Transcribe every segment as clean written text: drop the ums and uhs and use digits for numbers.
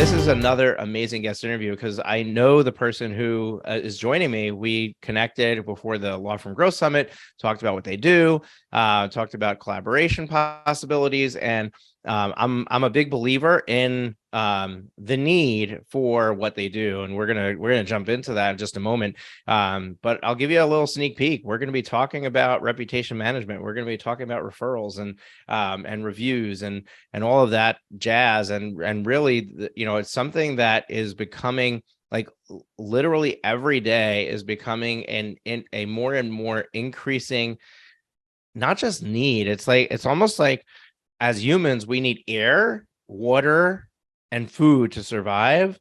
This is another amazing guest interview because I know the person who is joining me. We connected before the Law Firm Growth Summit, talked about what they do, talked about collaboration possibilities, and I'm a big believer in the need for what they do, and we're gonna jump into that in just a moment. But I'll give you a little sneak peek. We're going to be talking about reputation management. We're going to be talking about referrals and reviews and all of that jazz. And really, it's something that is becoming, like, literally every day is becoming in a more and more increasing, not just need. It's almost like, as humans, we need air, water, and food to survive.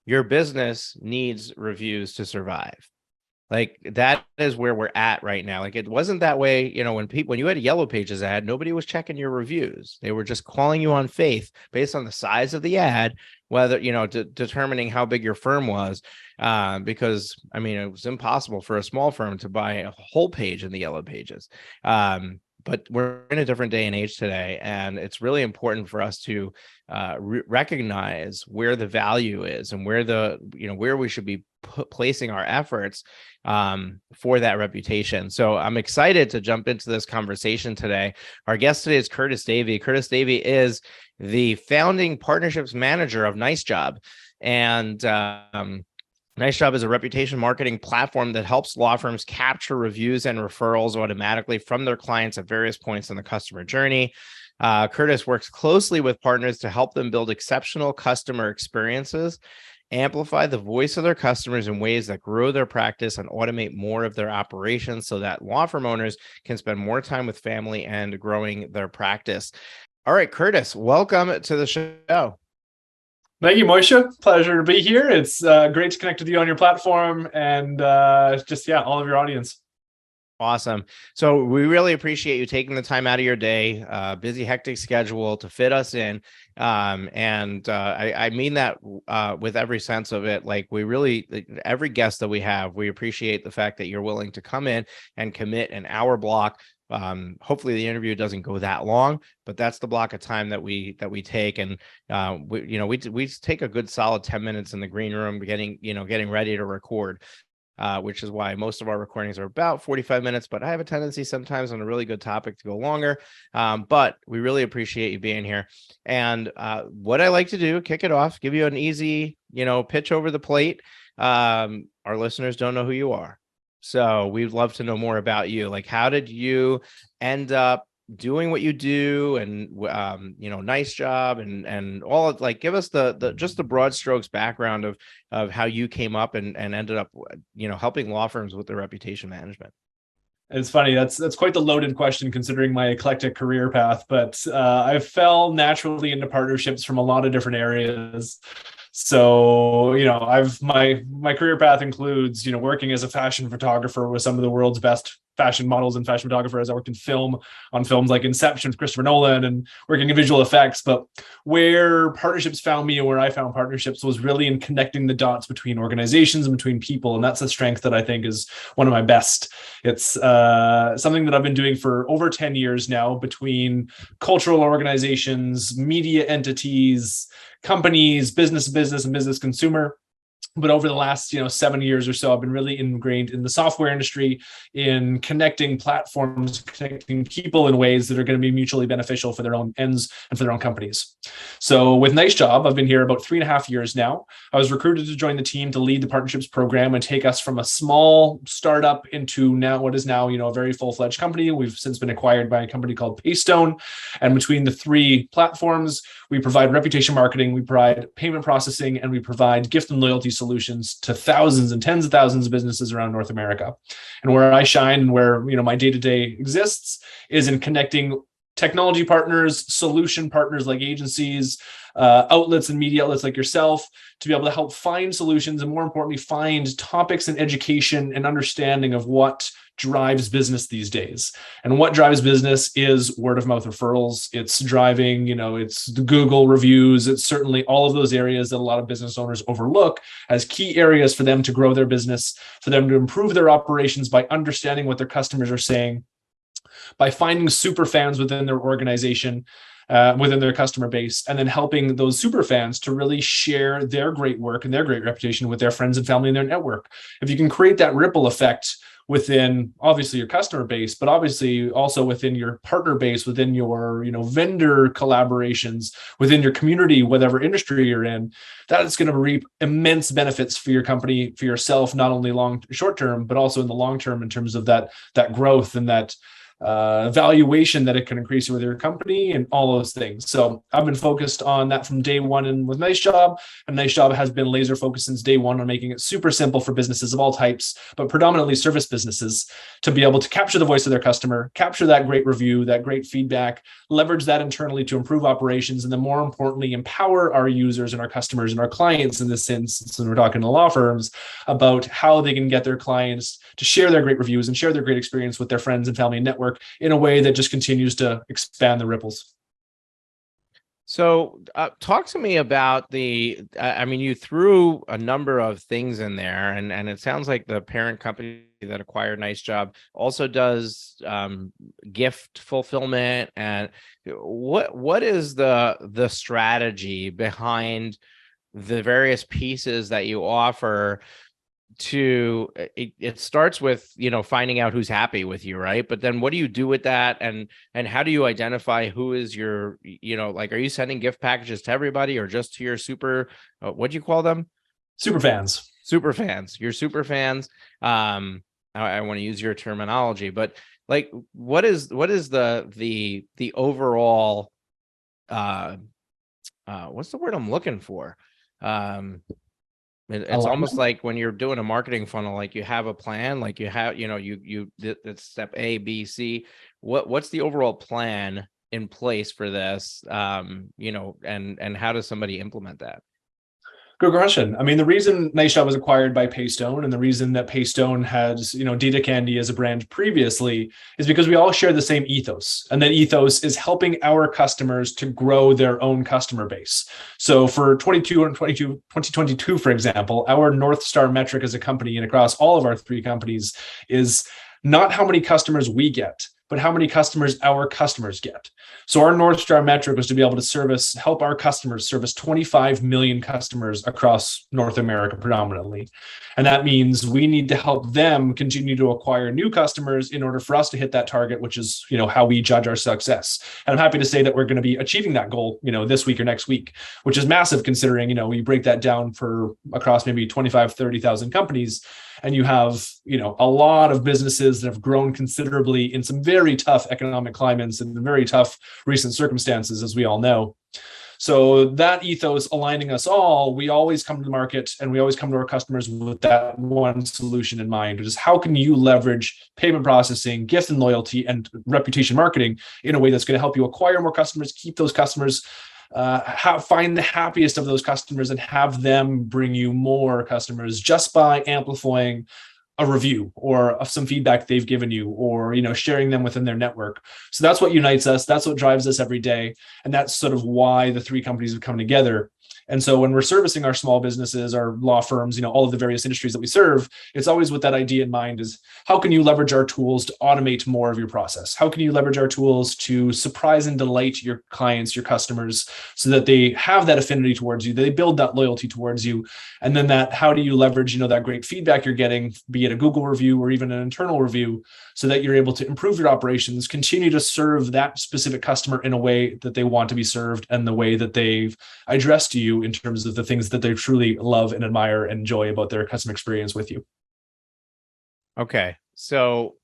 Your business needs reviews to survive. Like, that is where we're at right now. Like, it wasn't that way, when you had a Yellow Pages ad, nobody was checking your reviews. They were just calling you on faith based on the size of the ad, whether, determining how big your firm was. Because, I mean, it was impossible for a small firm to buy a whole page in the Yellow Pages. But we're in a different day and age today, and it's really important for us to recognize where the value is and where we should be placing our efforts for that reputation. So I'm excited to jump into this conversation today. Our guest today is Curtis Davey. Curtis Davey is the founding partnerships manager of Nice Job, and Nice Job is a reputation marketing platform that helps law firms capture reviews and referrals automatically from their clients at various points in the customer journey. Curtis works closely with partners to help them build exceptional customer experiences, amplify the voice of their customers in ways that grow their practice, and automate more of their operations so that law firm owners can spend more time with family and growing their practice. All right, Curtis, welcome to the show. Thank you, Moshe. Pleasure to be here. It's great to connect with you on your platform and all of your audience. Awesome. So we really appreciate you taking the time out of your day, busy, hectic schedule to fit us in. I mean that with every sense of it. Like, every guest that we have, we appreciate the fact that you're willing to come in and commit an hour block. Hopefully the interview doesn't go that long, but that's the block of time that we take. And we take a good solid 10 minutes in the green room getting ready to record. Which is why most of our recordings are about 45 minutes, but I have a tendency sometimes on a really good topic to go longer. But we really appreciate you being here. And what I like to do, kick it off, give you an easy, pitch over the plate. Our listeners don't know who you are, so we'd love to know more about you. Like, how did you end up doing what you do, and Nice Job, and all of, like, give us just the broad strokes background of how you came up and ended up helping law firms with their reputation management. It's funny. That's quite the loaded question considering my eclectic career path, but I fell naturally into partnerships from a lot of different areas. So, my career path includes, working as a fashion photographer with some of the world's best fashion models and fashion photographers. I worked in film on films like Inception with Christopher Nolan, and working in visual effects. But where partnerships found me, and where I found partnerships, was really in connecting the dots between organizations and between people. And that's a strength that I think is one of my best. It's something that I've been doing for over 10 years now, between cultural organizations, media entities, companies, business to business, and business consumer. But over the last 7 years or so, I've been really ingrained in the software industry, in connecting platforms, connecting people in ways that are going to be mutually beneficial for their own ends and for their own companies. So with Nice Job, I've been here about 3.5 years now. I was recruited to join the team to lead the partnerships program and take us from a small startup into what is now a very full-fledged company. We've since been acquired by a company called Paystone. And between the three platforms, we provide reputation marketing, we provide payment processing, and we provide gift and loyalty solutions to thousands and tens of thousands of businesses around North America. And where I shine, and where my day-to-day exists, is in connecting technology partners, solution partners like agencies, outlets and media outlets like yourself, to be able to help find solutions, and more importantly, find topics and education and understanding of what drives business these days. And what drives business is word of mouth referrals. It's driving, it's the Google reviews. It's certainly all of those areas that a lot of business owners overlook as key areas for them to grow their business, for them to improve their operations by understanding what their customers are saying, by finding super fans within their organization, within their customer base, and then helping those super fans to really share their great work and their great reputation with their friends and family in their network. If you can create that ripple effect within obviously your customer base, but obviously also within your partner base, within your vendor collaborations, within your community, whatever industry you're in, that is going to reap immense benefits for your company, for yourself, not only short term, but also in the long term in terms of that growth and that valuation that it can increase with your company and all those things. So I've been focused on that from day one and with Nice Job. And Nice Job has been laser focused since day one on making it super simple for businesses of all types, but predominantly service businesses, to be able to capture the voice of their customer, capture that great review, that great feedback, leverage that internally to improve operations, and then more importantly, empower our users and our customers and our clients in this instance, when we're talking to law firms, about how they can get their clients to share their great reviews and share their great experience with their friends and family and network in a way that just continues to expand the ripples. So talk to me about you threw a number of things in there, and it sounds like the parent company that acquired Nice Job also does gift fulfillment. And what is the strategy behind the various pieces that you offer? It starts with finding out who's happy with you, right? But then what do you do with that, and how do you identify who is your are you sending gift packages to everybody or just to your what do you call them? Super fans. Your super fans. I want to use your terminology, but what is the overall what's the word I'm looking for? It's almost like when you're doing a marketing funnel, like you have a plan, like you have, it's step A, B, C. What's the overall plan in place for this? And how does somebody implement that? Good question. I mean, the reason Nice Job was acquired by Paystone, and the reason that Paystone has, Data Candy as a brand previously, is because we all share the same ethos. And that ethos is helping our customers to grow their own customer base. So for 2022, for example, our Northstar metric as a company and across all of our three companies is not how many customers we get, but how many customers our customers get. So our Northstar metric was to be able to help our customers service 25 million customers across North America predominantly. And that means we need to help them continue to acquire new customers in order for us to hit that target, which is, how we judge our success. And I'm happy to say that we're going to be achieving that goal, this week or next week, which is massive considering, we break that down for across maybe 25, 30,000 companies. And you have, a lot of businesses that have grown considerably in some very tough economic climates and very tough recent circumstances, as we all know. So that ethos aligning us all, we always come to the market and we always come to our customers with that one solution in mind, which is how can you leverage payment processing, gift and loyalty, and reputation marketing in a way that's going to help you acquire more customers, keep those customers, find the happiest of those customers and have them bring you more customers just by amplifying a review or some feedback they've given you, or sharing them within their network. So that's what unites us. That's what drives us every day. And that's sort of why the three companies have come together. And so when we're servicing our small businesses, our law firms, all of the various industries that we serve, it's always with that idea in mind: is how can you leverage our tools to automate more of your process? How can you leverage our tools to surprise and delight your clients, your customers, so that they have that affinity towards you, they build that loyalty towards you? And then how do you leverage, that great feedback you're getting, be it a Google review or even an internal review, so that you're able to improve your operations, continue to serve that specific customer in a way that they want to be served and the way that they've addressed you in terms of the things that they truly love and admire and enjoy about their customer experience with you. Okay. So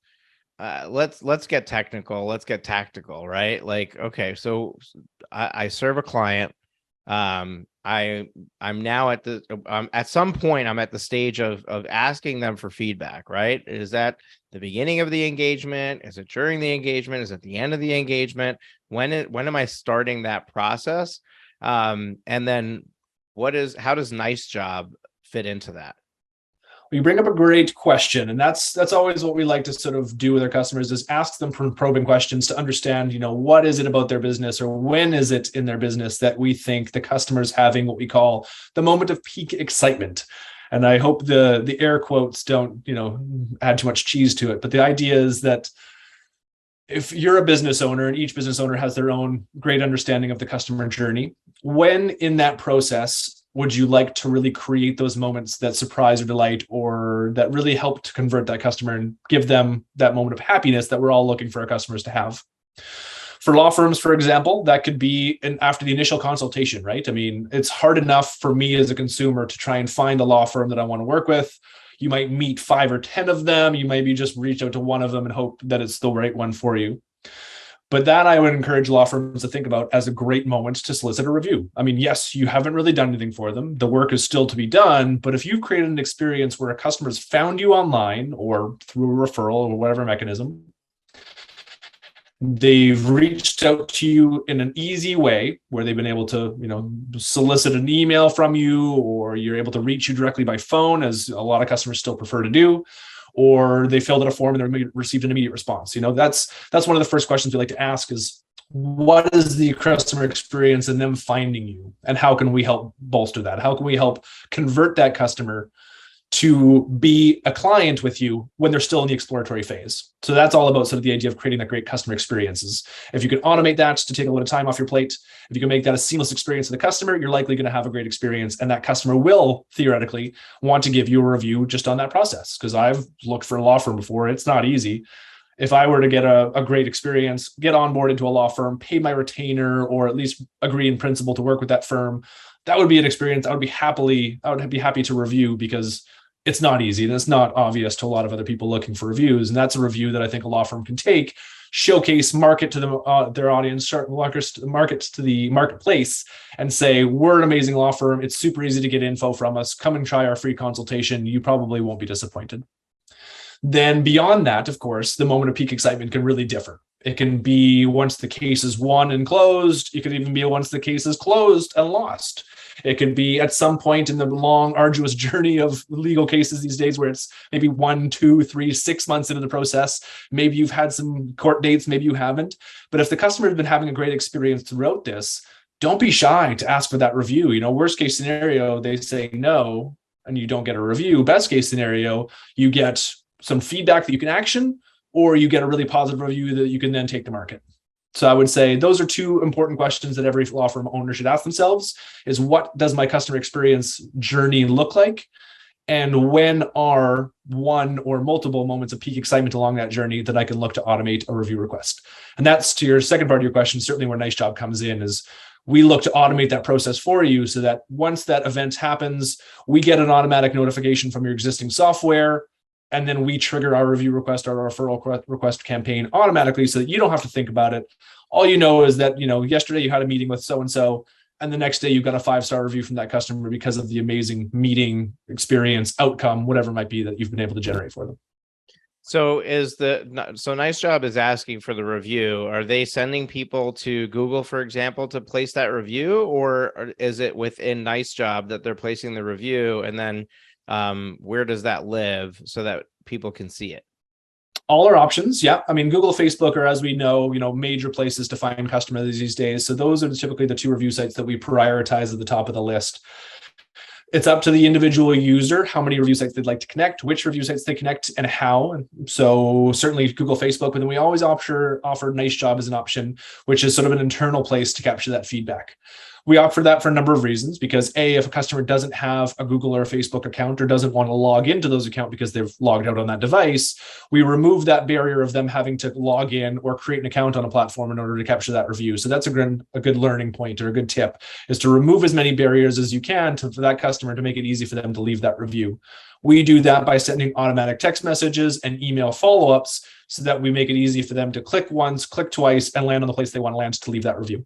let's get technical. Let's get tactical, right? Okay, so I serve a client. I'm now at some point I'm at the stage of asking them for feedback, right? Is that the beginning of the engagement? Is it during the engagement? Is it the end of the engagement? When am I starting that process? And then how does Nice Job fit into that? You bring up a great question, and that's always what we like to sort of do with our customers, is ask them probing questions to understand, what is it about their business, or when is it in their business that we think the customer's having what we call the moment of peak excitement. And I hope the air quotes don't, add too much cheese to it. But the idea is that if you're a business owner, and each business owner has their own great understanding of the customer journey, when in that process would you like to really create those moments that surprise or delight, or that really help to convert that customer and give them that moment of happiness that we're all looking for our customers to have? For law firms, for example, that could be after the initial consultation, right? I mean, it's hard enough for me as a consumer to try and find a law firm that I want to work with. You might meet 5 or 10 of them. You maybe just reach out to one of them and hope that it's the right one for you. But that I would encourage law firms to think about as a great moment to solicit a review. I mean, yes, you haven't really done anything for them. The work is still to be done. But if you've created an experience where a customer's found you online or through a referral or whatever mechanism, they've reached out to you in an easy way where they've been able to, solicit an email from you, or you're able to reach you directly by phone, as a lot of customers still prefer to do, or they filled out a form and they received an immediate response. That's one of the first questions we like to ask is, what is the customer experience in them finding you? And how can we help bolster that? How can we help convert that customer to be a client with you when they're still in the exploratory phase? So that's all about sort of the idea of creating that great customer experiences. If you can automate that to take a little time off your plate, if you can make that a seamless experience for the customer, you're likely going to have a great experience. And that customer will theoretically want to give you a review just on that process. Because I've looked for a law firm before. It's not easy. If I were to get a great experience, get on board into a law firm, pay my retainer, or at least agree in principle to work with that firm, that would be an experience I would be happy to review, because it's not easy and it's not obvious to a lot of other people looking for reviews. And that's a review that I think a law firm can take, showcase, market to their audience, market to the marketplace, and say, we're an amazing law firm. It's super easy to get info from us. Come and try our free consultation. You probably won't be disappointed. Then beyond that, of course, the moment of peak excitement can really differ. It can be once the case is won and closed. It could even be once the case is closed and lost. It could be at some point in the long, arduous journey of legal cases these days where it's maybe 1, 2, 3, 6 months into the process. Maybe you've had some court dates, maybe you haven't. But if the customer has been having a great experience throughout this, don't be shy to ask for that review. Worst case scenario, they say no, and you don't get a review. Best case scenario, you get some feedback that you can action, or you get a really positive review that you can then take to market. So I would say those are 2 important questions that every law firm owner should ask themselves is, what does my customer experience journey look like? And when are one or multiple moments of peak excitement along that journey that I can look to automate a review request? And that's to your second part of your question, certainly where Nice Job comes in, is we look to automate that process for you so that once that event happens, we get an automatic notification from your existing software. And then we trigger our review request or our referral request campaign automatically so that you don't have to think about it. All you know is that, yesterday you had a meeting with so-and-so, and the next day you got a 5-star review from that customer because of the amazing meeting experience, outcome, whatever it might be that you've been able to generate for them. So Nice Job is asking for the review. Are they sending people to Google, for example, to place that review, or is it within Nice Job that they're placing the review? And then where does that live so that people can see it? All our options. Yeah. I mean, Google, Facebook are, as we know, major places to find customers these days. So those are typically the 2 review sites that we prioritize at the top of the list. It's up to the individual user how many review sites they'd like to connect, which review sites they connect, and how. And so certainly Google, Facebook, but then we always offer Nice Job as an option, which is sort of an internal place to capture that feedback. We offer that for a number of reasons, because A, if a customer doesn't have a Google or a Facebook account or doesn't want to log into those accounts because they've logged out on that device, we remove that barrier of them having to log in or create an account on a platform in order to capture that review. So that's a good learning point, or a good tip, is to remove as many barriers as you can for that customer to make it easy for them to leave that review. We do that by sending automatic text messages and email follow-ups so that we make it easy for them to click once, click twice, and land on the place they want to land to leave that review.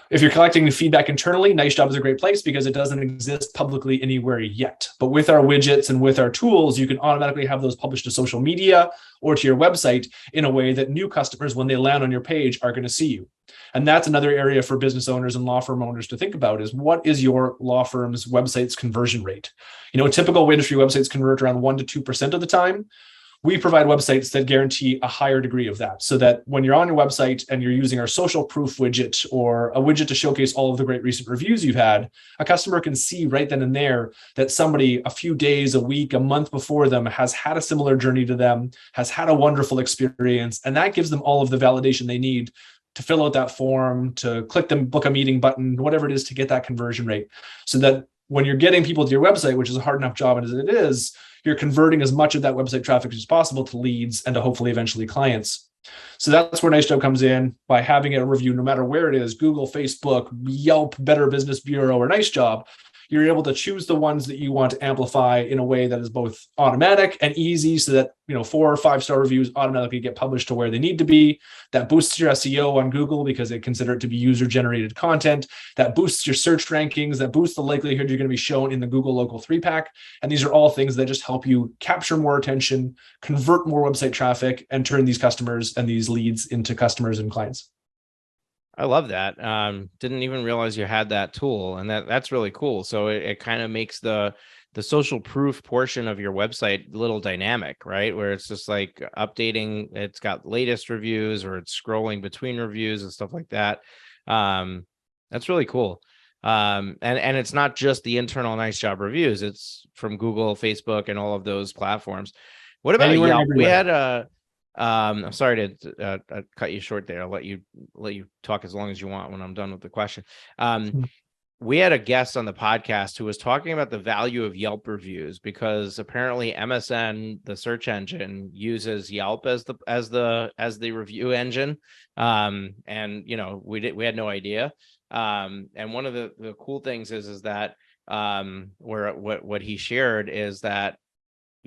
If you're collecting feedback internally, Nice Job is a great place because it doesn't exist publicly anywhere yet. But with our widgets and with our tools, you can automatically have those published to social media or to your website in a way that new customers, when they land on your page, are going to see you. And that's another area for business owners and law firm owners to think about, is what is your law firm's website's conversion rate? Typical industry websites convert around 1% to 2% of the time. we provide websites that guarantee a higher degree of that, so that when you're on your website and you're using our social proof widget or a widget to showcase all of the great recent reviews you've had, a customer can see right then and there that somebody a few days, a week, a month before them has had a similar journey to them, has had a wonderful experience, and that gives them all of the validation they need to fill out that form, to click the book a meeting button, whatever it is, to get that conversion rate. So that when you're getting people to your website, which is a hard enough job as it is, you're converting as much of that website traffic as possible to leads and to hopefully eventually clients. So that's where Nice Job comes in, by having a review, no matter where it is, Google, Facebook, Yelp, Better Business Bureau, or Nice Job. You're able to choose the ones that you want to amplify in a way that is both automatic and easy, so that 4 or 5 star reviews automatically get published to where they need to be. That boosts your SEO on Google because they consider it to be user generated content. That boosts your search rankings. That boosts the likelihood you're going to be shown in the Google local 3-pack. And these are all things that just help you capture more attention, convert more website traffic, and turn these customers and these leads into customers and clients. I love that. Didn't even realize you had that tool, and that's really cool. So it kind of makes the social proof portion of your website a little dynamic, right? Where it's just like updating, it's got latest reviews, or it's scrolling between reviews and stuff like that. That's really cool. And it's not just the internal Nice Job reviews, it's from Google, Facebook, and all of those platforms. What about Anywhere, Yelp? everywhere. We had a I'm sorry to cut you short there. I'll let you talk as long as you want when I'm done with the question. We had a guest on the podcast who was talking about the value of Yelp reviews, because apparently MSN, the search engine, uses Yelp as the review engine. And we had no idea. And one of the cool things is that what he shared is that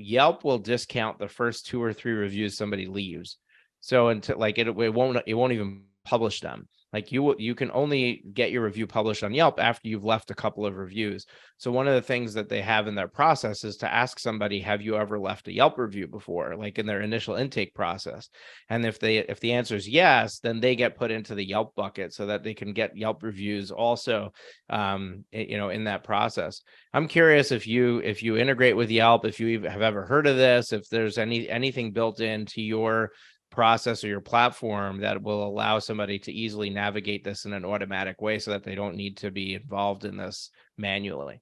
Yelp will discount the first 2 or 3 reviews somebody leaves. So until it won't even publish them. Like you can only get your review published on Yelp after you've left a couple of reviews. So one of the things that they have in their process is to ask somebody, have you ever left a Yelp review before, like in their initial intake process? And if the answer is yes, then they get put into the Yelp bucket so that they can get Yelp reviews also, in that process. I'm curious if you integrate with Yelp, if you have ever heard of this, if there's anything built into your process or your platform that will allow somebody to easily navigate this in an automatic way so that they don't need to be involved in this manually.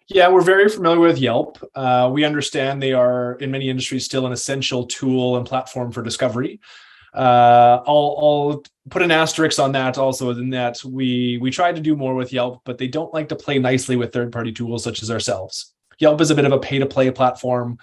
Yeah, we're very familiar with Yelp. We understand they are, in many industries, still an essential tool and platform for discovery. I'll put an asterisk on that also, in that we try to do more with Yelp, but they don't like to play nicely with third-party tools such as ourselves. Yelp is a bit of a pay-to-play platform.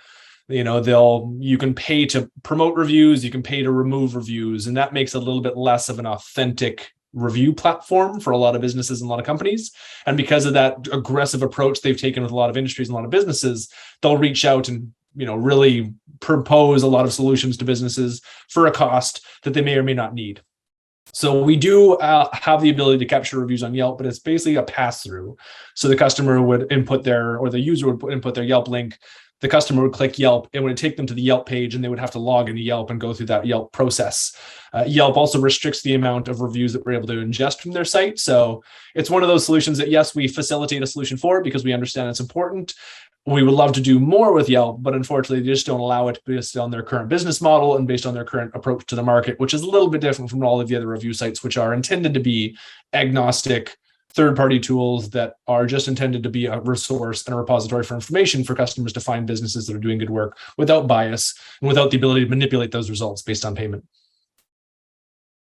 You can pay to promote reviews, you can pay to remove reviews, and that makes it a little bit less of an authentic review platform for a lot of businesses and a lot of companies. And because of that aggressive approach they've taken with a lot of industries and a lot of businesses, they'll reach out and really propose a lot of solutions to businesses for a cost that they may or may not need. So we do have the ability to capture reviews on Yelp, but it's basically a pass-through. So the customer would input the user would input their Yelp link. The customer would click Yelp. It would take them to the Yelp page, and they would have to log into Yelp and go through that Yelp process. Yelp also restricts the amount of reviews that we're able to ingest from their site. So it's one of those solutions that, yes, we facilitate a solution for it because we understand it's important. We would love to do more with Yelp, but unfortunately, they just don't allow it based on their current business model and based on their current approach to the market, which is a little bit different from all of the other review sites, which are intended to be agnostic, third-party tools that are just intended to be a resource and a repository for information for customers to find businesses that are doing good work without bias and without the ability to manipulate those results based on payment.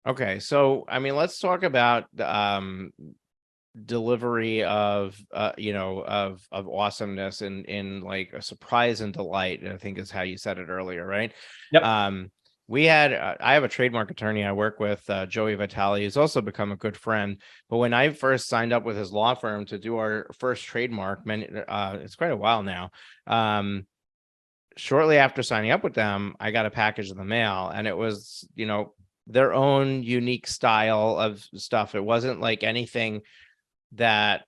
Okay, so let's talk about delivery of awesomeness in like a surprise and delight, I think is how you said it earlier, right? Yep. I have a trademark attorney I work with, Joey Vitale, who's also become a good friend. But when I first signed up with his law firm to do our first trademark, it's quite a while now. Shortly after signing up with them, I got a package in the mail, and it was, their own unique style of stuff. It wasn't like anything that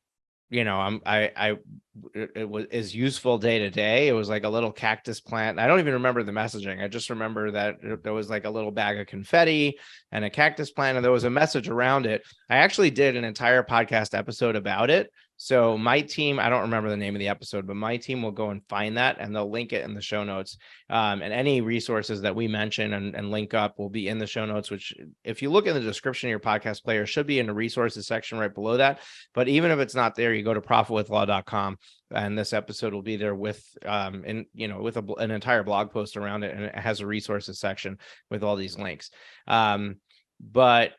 it was useful day to day. It was like a little cactus plant. I don't even remember the messaging. I just remember that there was like a little bag of confetti and a cactus plant, and there was a message around it. I actually did an entire podcast episode about it. So my team, I don't remember the name of the episode, but my team will go and find that and they'll link it in the show notes. And any resources that we mention and link up will be in the show notes, which if you look in the description of your podcast player, should be in the resources section right below that. But even if it's not there, you go to profitwithlaw.com and this episode will be there with, an entire blog post around it. And it has a resources section with all these links. But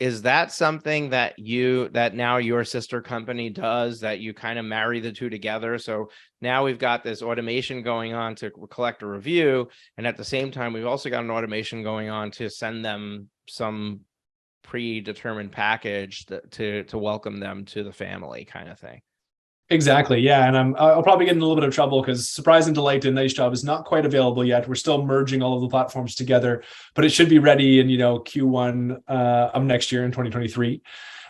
is that something that now your sister company does, that you kind of marry the two together? So now we've got this automation going on to collect a review. And at the same time, we've also got an automation going on to send them some predetermined package to welcome them to the family kind of thing. Exactly. Yeah. And I'll probably get in a little bit of trouble because Surprise and Delight and Nice Job is not quite available yet. We're still merging all of the platforms together, but it should be ready in, Q1 of next year in 2023.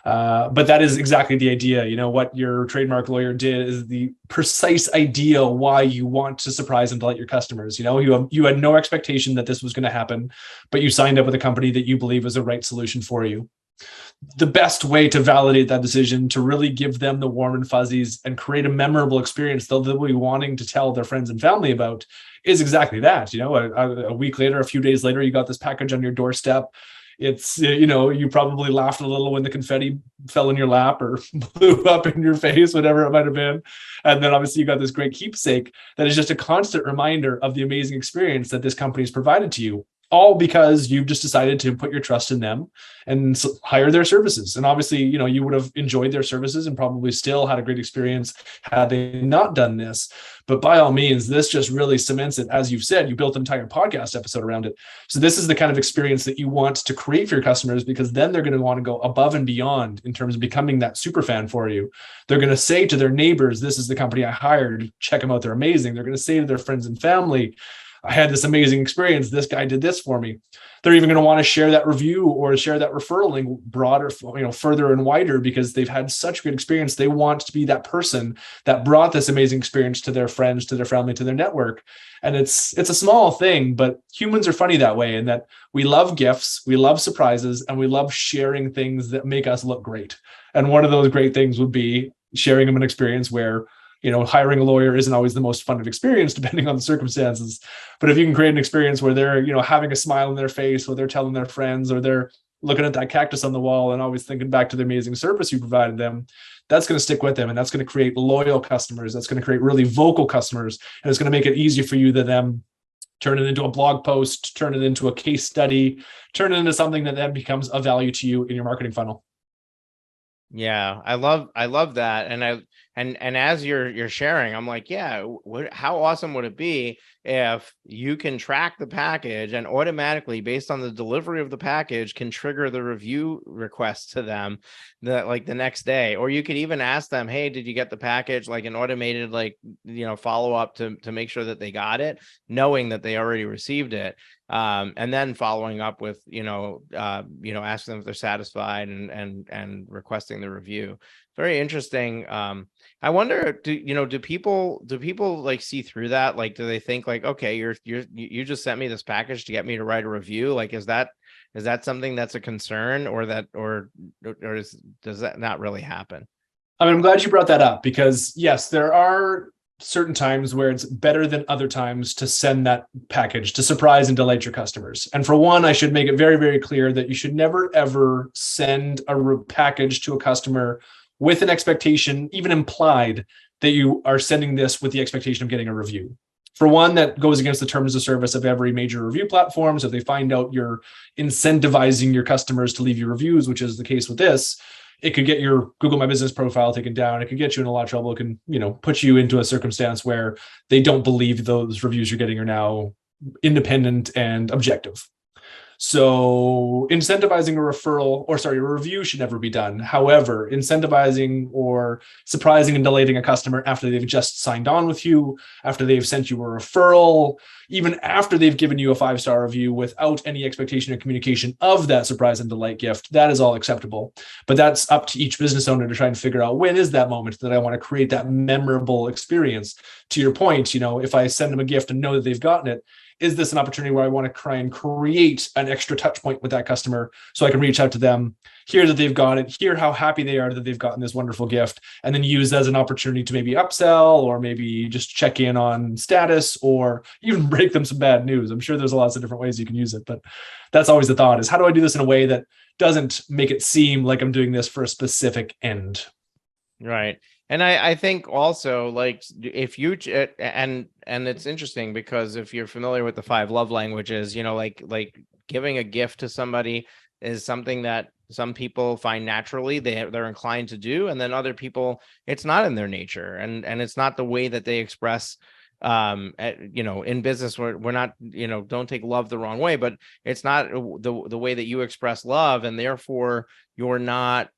But that is exactly the idea. What your trademark lawyer did is the precise idea why you want to surprise and delight your customers. You had no expectation that this was going to happen, but you signed up with a company that you believe is the right solution for you. The best way to validate that decision, to really give them the warm and fuzzies and create a memorable experience they'll be wanting to tell their friends and family about, is exactly that. A week later, a few days later, you got this package on your doorstep. It's, you probably laughed a little when the confetti fell in your lap or blew up in your face, whatever it might have been. And then obviously you got this great keepsake that is just a constant reminder of the amazing experience that this company has provided to you. All because you've just decided to put your trust in them and hire their services. And obviously, you would have enjoyed their services and probably still had a great experience had they not done this. But by all means, this just really cements it. As you've said, you built an entire podcast episode around it. So this is the kind of experience that you want to create for your customers, because then they're going to want to go above and beyond in terms of becoming that super fan for you. They're going to say to their neighbors, this is the company I hired. Check them out. They're amazing. They're going to say to their friends and family, I had this amazing experience. This guy did this for me. They're even going to want to share that review or share that referral link broader, further and wider, because they've had such good experience. They want to be that person that brought this amazing experience to their friends, to their family, to their network. And it's a small thing, but humans are funny that way, in that we love gifts, we love surprises, and we love sharing things that make us look great. And one of those great things would be sharing them an experience where hiring a lawyer isn't always the most fun of experience, depending on the circumstances. But if you can create an experience where they're, having a smile on their face, or they're telling their friends, or they're looking at that cactus on the wall and always thinking back to the amazing service you provided them, that's going to stick with them. And that's going to create loyal customers. That's going to create really vocal customers. And it's going to make it easier for you to them turn it into a blog post, turn it into a case study, turn it into something that then becomes of value to you in your marketing funnel. Yeah, I love that. And as you're sharing, I'm like, yeah, how awesome would it be if you can track the package and automatically, based on the delivery of the package, can trigger the review request to them the next day? Or you could even ask them, hey, did you get the package? Like an automated, follow up to make sure that they got it, knowing that they already received it. And then following up with, asking them if they're satisfied and requesting the review. Very interesting. I wonder, do people like see through that? Like, do they think like, okay, you just sent me this package to get me to write a review? Like, is that something that's a concern, or does that not really happen? I mean, I'm glad you brought that up, because yes, there are certain times where it's better than other times to send that package to surprise and delight your customers. And for one, I should make it very, very clear that you should never, ever send a package to a customer with an expectation, even implied, that you are sending this with the expectation of getting a review. For one, that goes against the terms of service of every major review platform. So if they find out you're incentivizing your customers to leave you reviews, which is the case with this, it could get your Google My Business profile taken down. It could get you in a lot of trouble. It can, put you into a circumstance where they don't believe those reviews you're getting are now independent and objective. So incentivizing a review should never be done. However, incentivizing or surprising and delighting a customer after they've just signed on with you, after they've sent you a referral, even after they've given you a 5-star review without any expectation or communication of that surprise and delight gift, that is all acceptable. But that's up to each business owner to try and figure out, when is that moment that I want to create that memorable experience? To your point, if I send them a gift and know that they've gotten it, is this an opportunity where I want to try and create an extra touch point with that customer so I can reach out to them, hear that they've got it, hear how happy they are that they've gotten this wonderful gift, and then use as an opportunity to maybe upsell or maybe just check in on status or even break them some bad news. I'm sure there's lots of different ways you can use it, but that's always the thought, is how do I do this in a way that doesn't make it seem like I'm doing this for a specific end? Right. And I think also, like, if you and it's interesting because if you're familiar with the 5 love languages, like giving a gift to somebody is something that some people find naturally they're inclined to do, and then other people it's not in their nature, and it's not the way that they express. In business, we're not, don't take love the wrong way, but it's not the way that you express love, and therefore you're not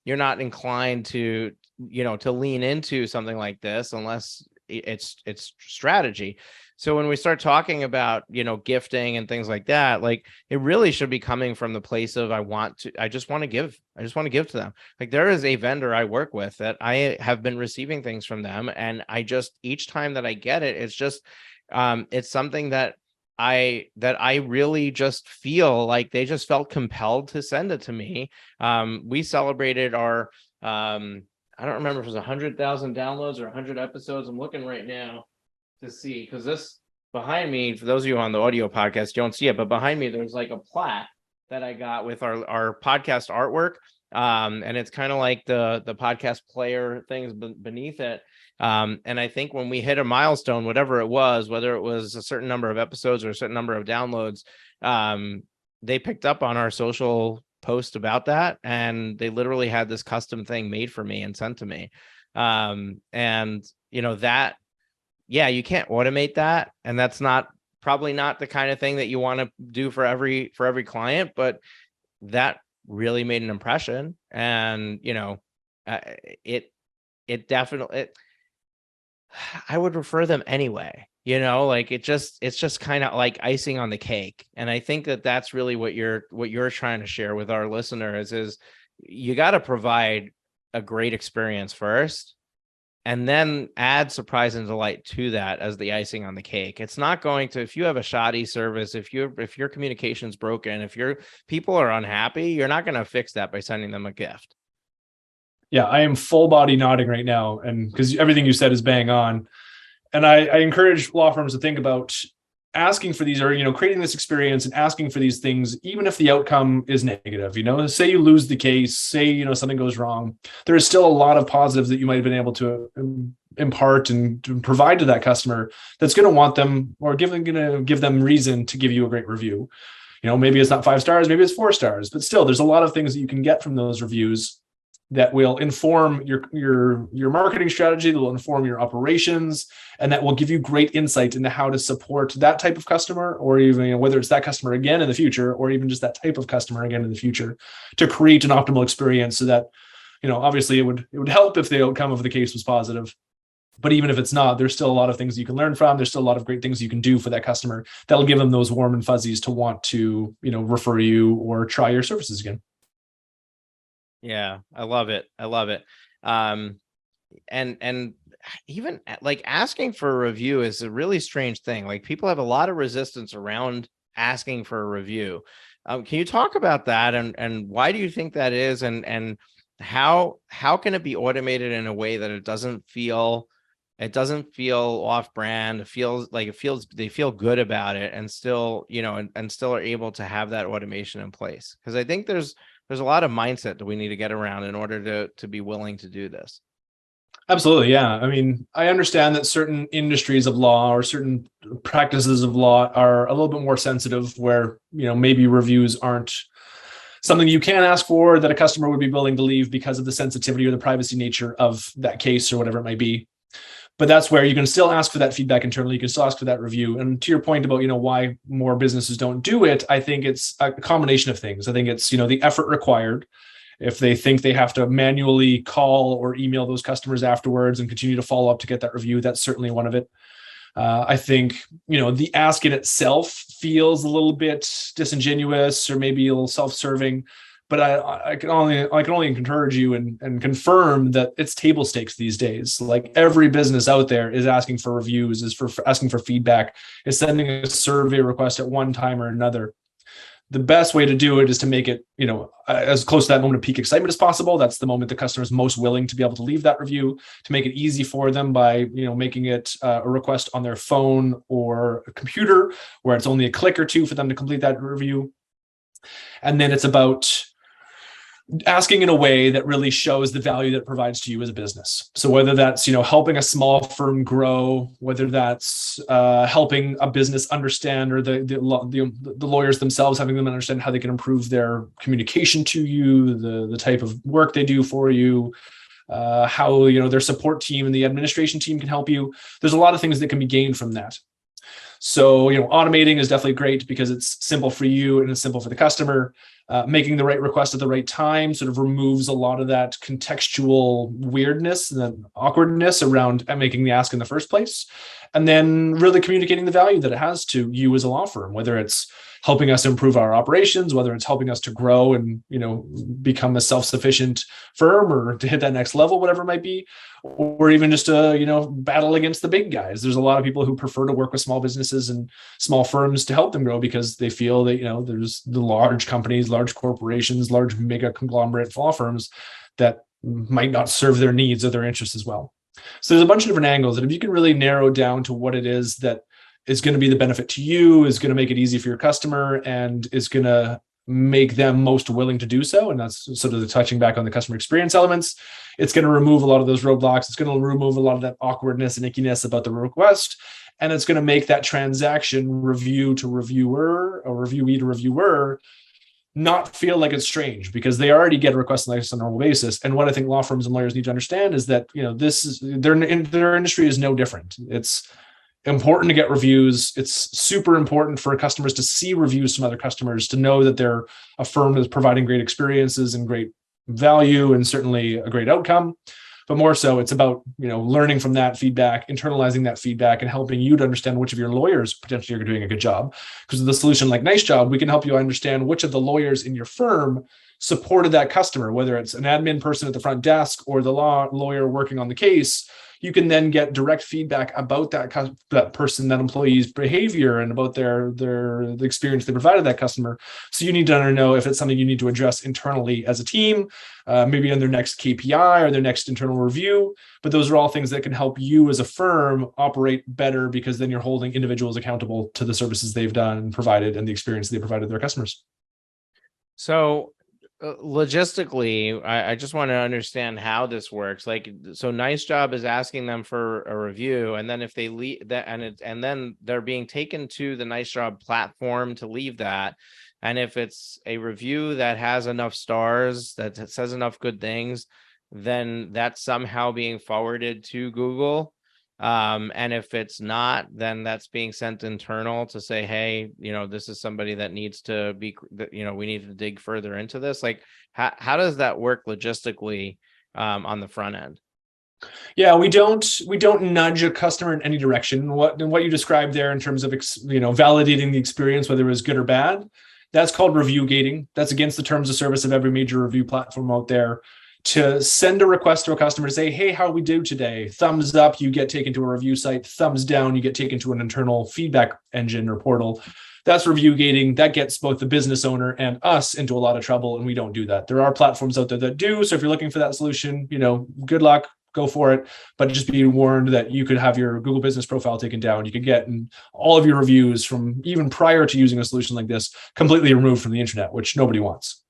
inclined to lean into something like this unless it's strategy. So when we start talking about, gifting and things like that, like it really should be coming from the place of I just want to give to them. Like there is a vendor I work with that I have been receiving things from them, and each time that I get it, it's just it's something that I really just feel like they just felt compelled to send it to me. We celebrated our I don't remember if it was 100,000 downloads or 100 episodes. I'm looking right now to see, because this behind me, for those of you on the audio podcast, you don't see it, but behind me there's like a plaque that I got with our podcast artwork. And it's kind of like the podcast player things beneath it. And I think when we hit a milestone, whatever it was, whether it was a certain number of episodes or a certain number of downloads, they picked up on our social post about that, and they literally had this custom thing made for me and sent to me. And that, yeah, you can't automate that, and that's probably not the kind of thing that you want to do for every client, but that really made an impression. And it definitely, I would refer them anyway. Like it's just kind of like icing on the cake. And I think that that's really what you're trying to share with our listeners is you got to provide a great experience first, and then add surprise and delight to that as the icing on the cake. It's not going to, if you have a shoddy service, if your communication's broken, if your people are unhappy, you're not going to fix that by sending them a gift. Yeah, I am full body nodding right now, and because everything you said is bang on. And I encourage law firms to think about asking for these, or creating this experience and asking for these things, even if the outcome is negative. Say you lose the case, say something goes wrong, there is still a lot of positives that you might have been able to impart and to provide to that customer that's going to want them, or going to give them reason to give you a great review. Maybe it's not 5 stars, maybe it's 4 stars, but still there's a lot of things that you can get from those reviews that will inform your marketing strategy, that will inform your operations, and that will give you great insight into how to support that type of customer, or even whether it's that customer again in the future, or even just that type of customer again in the future, to create an optimal experience so that, obviously it would help if the outcome of the case was positive. But even if it's not, there's still a lot of things you can learn from. There's still a lot of great things you can do for that customer that'll give them those warm and fuzzies to want to, refer you or try your services again. Yeah, I love it. And even like asking for a review is a really strange thing. Like people have a lot of resistance around asking for a review. Can you talk about that, and why do you think that is, and how can it be automated in a way that it doesn't feel off brand? They feel good about it, and still, and still are able to have that automation in place. Because I think there's a lot of mindset that we need to get around in order to be willing to do this. Absolutely. Yeah. I mean, I understand that certain industries of law or certain practices of law are a little bit more sensitive, where, maybe reviews aren't something you can ask for, that a customer would be willing to leave because of the sensitivity or the privacy nature of that case or whatever it might be. But that's where you can still ask for that feedback internally. You can still ask for that review. And to your point about, why more businesses don't do it, I think it's a combination of things. I think it's, the effort required. If they think they have to manually call or email those customers afterwards and continue to follow up to get that review, that's certainly one of it. I think, the ask in itself feels a little bit disingenuous or maybe a little self-serving. But I can only encourage you and confirm that it's table stakes these days. Like every business out there is asking for reviews, is for asking for feedback, is sending a survey request at one time or another. The best way to do it is to make it, as close to that moment of peak excitement as possible. That's the moment the customer is most willing to be able to leave that review, to make it easy for them by, making it a request on their phone or a computer where it's only a click or two for them to complete that review. And then it's about asking in a way that really shows the value that it provides to you as a business. So whether that's, helping a small firm grow, whether that's helping a business understand, or the lawyers themselves, having them understand how they can improve their communication to you, the type of work they do for you, how, their support team and the administration team can help you. There's a lot of things that can be gained from that. So, automating is definitely great because it's simple for you and it's simple for the customer. Making the right request at the right time sort of removes a lot of that contextual weirdness and the awkwardness around making the ask in the first place. And then really communicating the value that it has to you as a law firm, whether it's helping us improve our operations, whether it's helping us to grow and, become a self-sufficient firm or to hit that next level, whatever it might be, or even just to, battle against the big guys. There's a lot of people who prefer to work with small businesses and small firms to help them grow because they feel that, there's the large companies, large corporations, large mega conglomerate law firms that might not serve their needs or their interests as well. So there's a bunch of different angles. And if you can really narrow down to what it is that is going to be the benefit to you, is going to make it easy for your customer, and is going to make them most willing to do so, and that's sort of the touching back on the customer experience elements, it's going to remove a lot of those roadblocks. It's going to remove a lot of that awkwardness and ickiness about the request. And it's going to make that transaction review to reviewer or reviewee to reviewer not feel like it's strange, because they already get a request like this on a normal basis. And what I think law firms and lawyers need to understand is that, this is their industry is no different. It's important to get reviews. It's super important for customers to see reviews from other customers, to know that they're a firm that's providing great experiences and great value and certainly a great outcome. But more so, it's about, learning from that feedback, internalizing that feedback, and helping you to understand which of your lawyers potentially are doing a good job. Because with the solution like Nice Job, we can help you understand which of the lawyers in your firm supported that customer, whether it's an admin person at the front desk or the lawyer working on the case. You can then get direct feedback about that person, that employee's behavior, and about the experience they provided that customer. So you need to know if it's something you need to address internally as a team, maybe on their next KPI or their next internal review. But those are all things that can help you as a firm operate better, because then you're holding individuals accountable to the services they've done and provided and the experience they provided their customers. So logistically, I just want to understand how this works. Like, so Nice Job is asking them for a review, and then if they leave that, and then they're being taken to the Nice Job platform to leave that. And if it's a review that has enough stars, that says enough good things, then that's somehow being forwarded to Google. And if it's not, then that's being sent internal to say, hey, this is somebody that needs to be, we need to dig further into this. Like, how does that work logistically on the front end? Yeah, we don't nudge a customer in any direction. What you described there in terms of, validating the experience, whether it was good or bad, that's called review gating. That's against the terms of service of every major review platform out there. To send a request to a customer to say, hey, how we do today? Thumbs up, you get taken to a review site. Thumbs down, you get taken to an internal feedback engine or portal. That's review gating. That gets both the business owner and us into a lot of trouble, and we don't do that. There are platforms out there that do. So if you're looking for that solution, good luck, go for it. But just be warned that you could have your Google business profile taken down. You could get all of your reviews from even prior to using a solution like this completely removed from the internet, which nobody wants.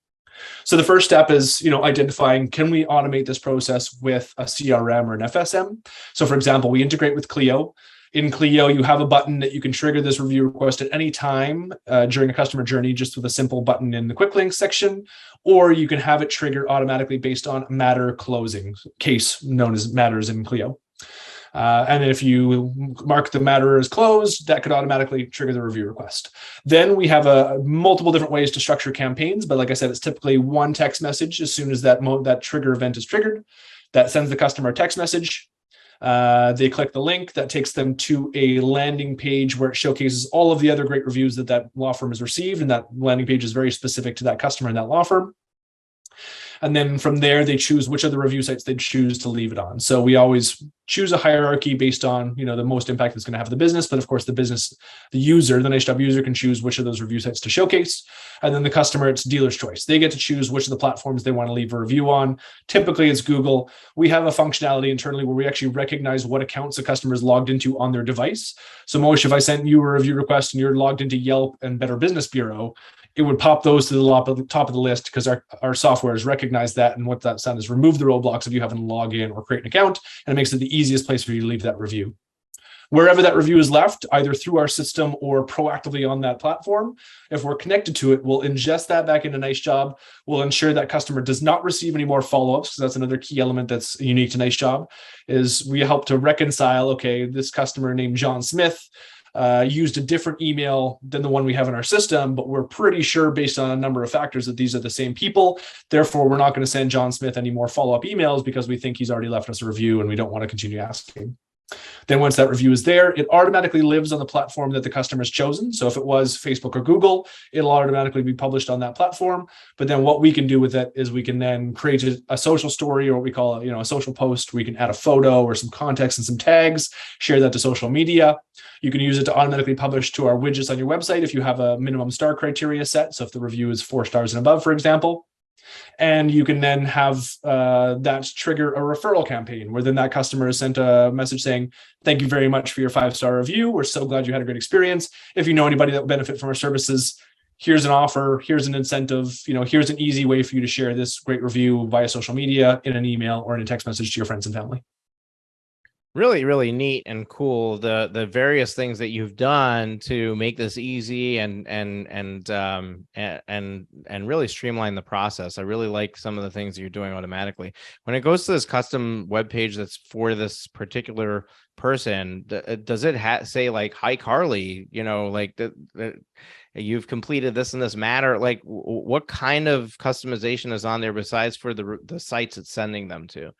So the first step is, identifying, can we automate this process with a CRM or an FSM? So for example, we integrate with Clio. In Clio, you have a button that you can trigger this review request at any time during a customer journey, just with a simple button in the quick links section, or you can have it trigger automatically based on matter closing case, known as matters in Clio. And if you mark the matter as closed, that could automatically trigger the review request. Then we have multiple different ways to structure campaigns. But like I said, it's typically one text message as soon as that trigger event is triggered. That sends the customer a text message. They click the link that takes them to a landing page where it showcases all of the other great reviews that law firm has received. And that landing page is very specific to that customer and that law firm. And then from there, they choose which of the review sites they choose to leave it on. So we always choose a hierarchy based on, the most impact that's going to have the business. But of course, the user, the Nice Job user, can choose which of those review sites to showcase. And then the customer, it's dealer's choice. They get to choose which of the platforms they want to leave a review on. Typically, it's Google. We have a functionality internally where we actually recognize what accounts the customer is logged into on their device. So Moshe, if I sent you a review request and you're logged into Yelp and Better Business Bureau, it would pop those to the top of the list because our software has recognized that. And what that's done is remove the roadblocks of you having to log in or create an account. And it makes it the easiest place for you to leave that review. Wherever that review is left, either through our system or proactively on that platform, if we're connected to it, we'll ingest that back into Nice Job. We'll ensure that customer does not receive any more follow-ups, because that's another key element that's unique to Nice Job, is we help to reconcile, okay, this customer named John Smith used a different email than the one we have in our system, but we're pretty sure based on a number of factors that these are the same people. Therefore, we're not going to send John Smith any more follow-up emails because we think he's already left us a review and we don't want to continue asking. Then once that review is there, it automatically lives on the platform that the customer has chosen. So if it was Facebook or Google, it'll automatically be published on that platform. But then what we can do with it is we can then create a social story, or what we call a social post. We can add a photo or some context and some tags, share that to social media. You can use it to automatically publish to our widgets on your website if you have a minimum star criteria set. So if the review is 4 stars and above, for example. And you can then have that trigger a referral campaign where then that customer is sent a message saying, thank you very much for your 5-star review. We're so glad you had a great experience. If you know anybody that will benefit from our services, here's an offer, here's an incentive, here's an easy way for you to share this great review via social media, in an email, or in a text message to your friends and family. Really, really neat and cool. The various things that you've done to make this easy and really streamline the process. I really like some of the things that you're doing automatically. When it goes to this custom web page that's for this particular person, does it say like, "Hi Carly," like you've completed this and this matter? Like, what kind of customization is on there besides for the sites it's sending them to?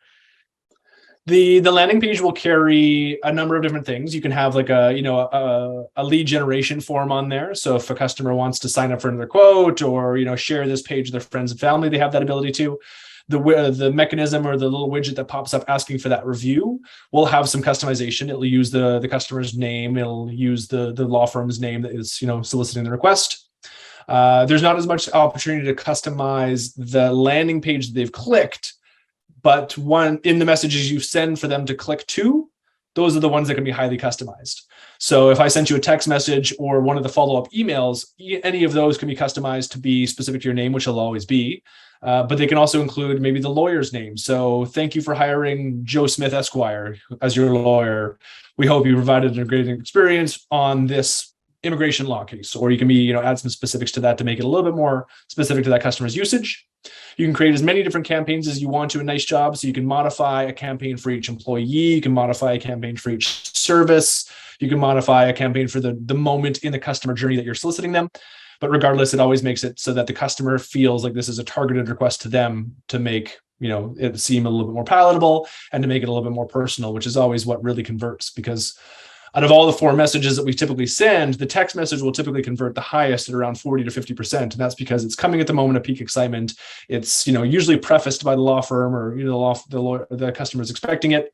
The landing page will carry a number of different things. You can have like a lead generation form on there. So if a customer wants to sign up for another quote or share this page with their friends and family, they have that ability to. The mechanism or the little widget that pops up asking for that review will have some customization. It'll use the customer's name. It'll use the law firm's name that is soliciting the request. There's not as much opportunity to customize the landing page that they've clicked. But in the messages you send for them to click to, those are the ones that can be highly customized. So if I sent you a text message or one of the follow-up emails, any of those can be customized to be specific to your name, which will always be. But they can also include maybe the lawyer's name. So thank you for hiring Joe Smith Esquire as your lawyer. We hope you provided a great experience on this immigration law case. Or you can add some specifics to that to make it a little bit more specific to that customer's usage. You can create as many different campaigns as you want to in Nice Job. So you can modify a campaign for each employee. You can modify a campaign for each service. You can modify a campaign for the moment in the customer journey that you're soliciting them. But regardless, it always makes it so that the customer feels like this is a targeted request to them to make it seem a little bit more palatable and to make it a little bit more personal, which is always what really converts. Because out of all the 4 messages that we typically send, the text message will typically convert the highest at around 40 to 50%. And that's because it's coming at the moment of peak excitement. It's, usually prefaced by the law firm or, the customer's expecting it.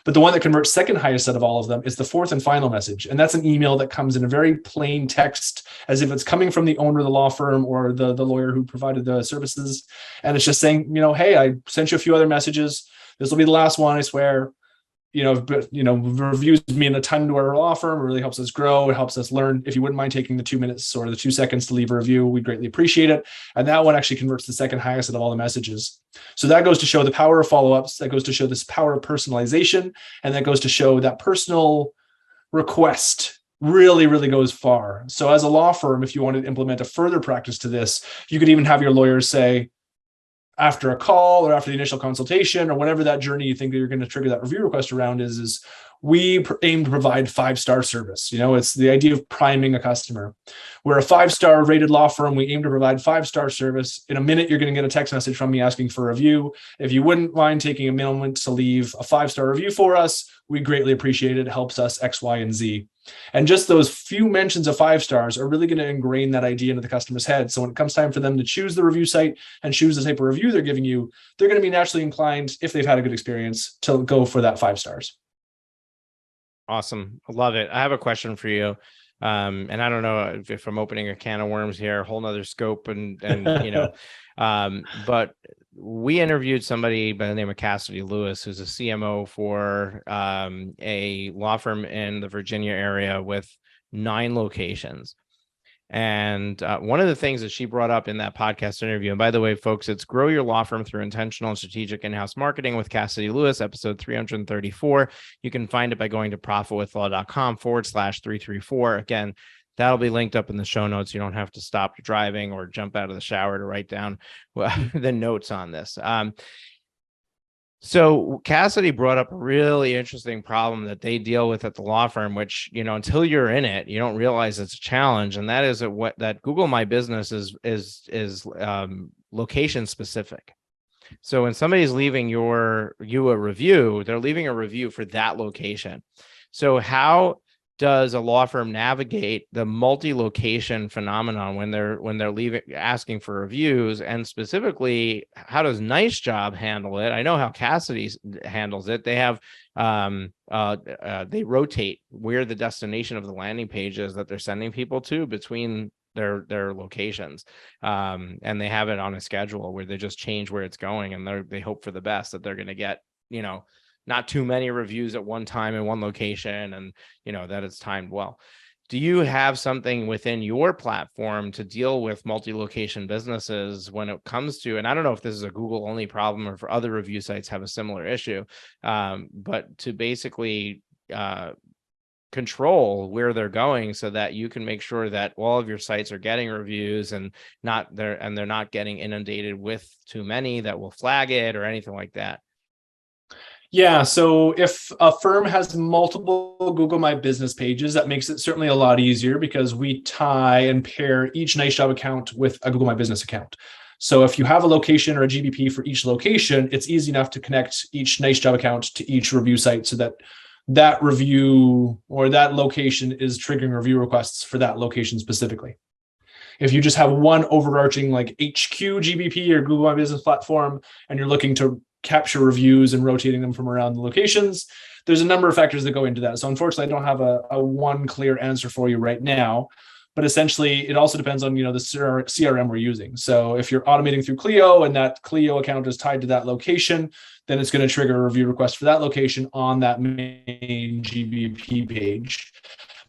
But the one that converts second highest out of all of them is the 4th and final message. And that's an email that comes in a very plain text, as if it's coming from the owner of the law firm or the lawyer who provided the services. And it's just saying, hey, I sent you a few other messages. This will be the last one, I swear. Reviews mean a ton to our law firm. It really helps us grow. It helps us learn. If you wouldn't mind taking the 2 minutes or the 2 seconds to leave a review, we'd greatly appreciate it. And that one actually converts the second highest out of all the messages. So that goes to show the power of follow-ups. That goes to show this power of personalization. And that goes to show that personal request really, really goes far. So as a law firm, if you wanted to implement a further practice to this, you could even have your lawyers say, after a call or after the initial consultation or whatever that journey you think that you're going to trigger that review request around is we aim to provide 5-star service. It's the idea of priming a customer. We're a 5-star rated law firm. We aim to provide 5-star service. In a minute, you're going to get a text message from me asking for a review. If you wouldn't mind taking a moment to leave a 5-star review for us, we greatly appreciate it. It helps us X, Y, and Z. And just those few mentions of 5 stars are really going to ingrain that idea into the customer's head. So when it comes time for them to choose the review site and choose the type of review they're giving you, they're going to be naturally inclined, if they've had a good experience, to go for that 5 stars. Awesome. I love it. I have a question for you. And I don't know if I'm opening a can of worms here, a whole nother scope and but we interviewed somebody by the name of Cassidy Lewis, who's a CMO for a law firm in the Virginia area with 9 locations. And one of the things that she brought up in that podcast interview, and by the way, folks, it's Grow Your Law Firm Through Intentional and Strategic In-House Marketing with Cassidy Lewis, episode 334. You can find it by going to profitwithlaw.com/334. Again, that'll be linked up in the show notes. You don't have to stop driving or jump out of the shower to write down the notes on this. So Cassidy brought up a really interesting problem that they deal with at the law firm, which, until you're in it, you don't realize it's a challenge. And that is that Google My Business is location specific. So when somebody's leaving you a review, they're leaving a review for that location. So how does a law firm navigate the multi-location phenomenon when they're asking for reviews? And specifically, how does Nice Job handle it? I know how Cassidy handles it. They have they rotate where the destination of the landing page is that they're sending people to between their locations, and they have it on a schedule where they just change where it's going, and they hope for the best, that they're going to get not too many reviews at one time in one location, and that it's timed well. Do you have something within your platform to deal with multi-location businesses when it comes to, and I don't know if this is a Google only problem or if other review sites have a similar issue, but to basically control where they're going so that you can make sure that all of your sites are getting reviews and they're not getting inundated with too many that will flag it or anything like that? Yeah, so if a firm has multiple Google My Business pages, that makes it certainly a lot easier because we tie and pair each Nice Job account with a Google My Business account. So if you have a location or a GBP for each location, it's easy enough to connect each Nice Job account to each review site so that that review or that location is triggering review requests for that location specifically. If you just have one overarching like HQ GBP or Google My Business platform, and you're looking to capture reviews and rotating them from around the locations, there's a number of factors that go into that. So unfortunately, I don't have a one clear answer for you right now, but essentially it also depends on, the CRM we're using. So if you're automating through Clio and that Clio account is tied to that location, then it's going to trigger a review request for that location on that main GBP page.